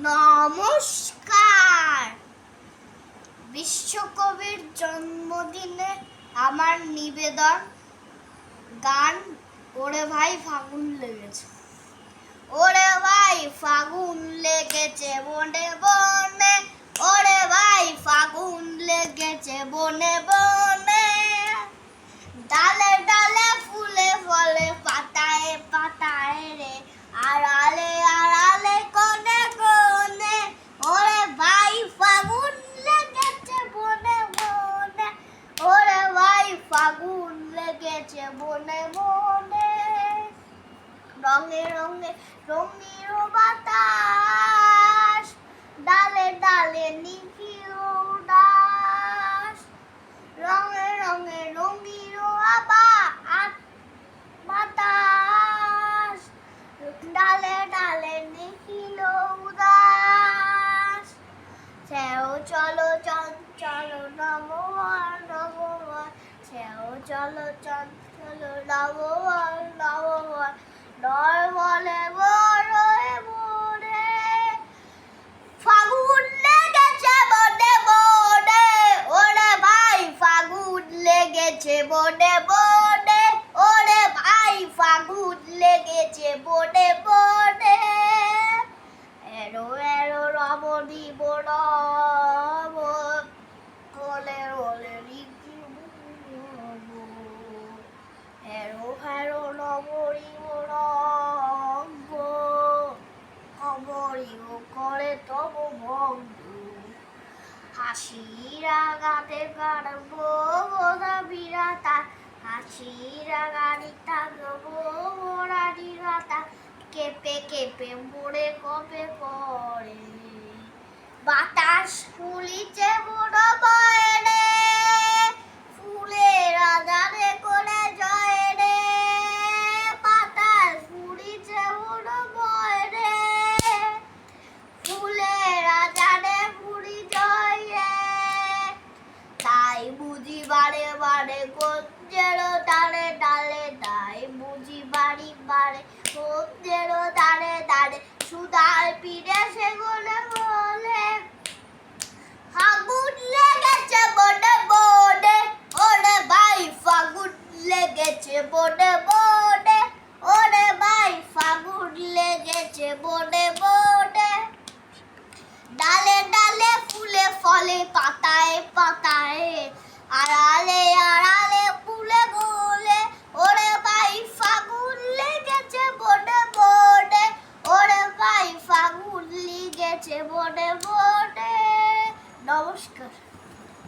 নমস্কার। বিশ্বকবির জন্মদিনে আমার নিবেদন গান ওরে ভাই ফাগুন লেগেছে। ওরে ভাই ফাগুন লেগেছে বনে বনে, ওরে ভাই ফাগুন লেগেছে বনে বনে, ডালে ডালে ফুলে ফলে পাতায় পাতায় রে, আড়ালে আড়ালে কোনে কোনে, ওরে ভাই ফাগুন লেগেছে বনে বনে, ওরে ভাই ফাগুন লেগেছে বনে বনে। রঙে রঙে রঙিন বাতাস, ডালে ডালে নিখিল উদাস, রঙে রঙে রঙিন বাতাস, ডালে ডালে নিখিল উদাস। সেও চলো চঞ্চল নববর নববর, সেও চলো চঞ্চল নববর নববর, নয় বলে বড়ে বড়ে, ফাগুন লেগেছে বনে বনে, ওরে ভাই ফাগুন লেগেছে বনে বনে, ওরে ভাই ফাগুন লেগেছে বনে বনে। এরো এরো রমণী বনব, ওলে ওলে রিকি বনব, এরো হেরো রমণী বনব, অমরিও করে তব ভঙ্গ, হাসির আঘাতে কাটবো গোদা বিরাতা, হাসির আঘাতে থাকবো গোড়া দিঘাতা, কেঁপে কেঁপে মোড়ে কবে পড়ে, বাতাস ফুলিছে বড় বয়ে রে, ফুলের আধারে করে জয় রে, বাতাস ফুলিছে বড় বয়ে রে, ফুলের আধারে ফুলি জয় রে, তাই বুঝি বারে বারে গঞ্জের ডালে ডালে, তাই বুঝি বাড়ি বারে গঞ্জের ডালে ডালে, সুদার পিড়ে সেগুলো বলে ফাগুন লেগেছে বনে বনে, ওরে ভাই ফাগুন লেগেছে বনে বনে, ওরে ভাই ফাগুন লেগেছে বনে বনে, ডালে ডালে ফুলে ফলে পাতায় পাতায়, আড়ালে আড়ালে ফুলে গোলে, ওরে ভাই ফাগুন লেগেছে বনে বনে, ওরে ভাই ফাগুন লেগেছে বনে বনে। নমস্কার।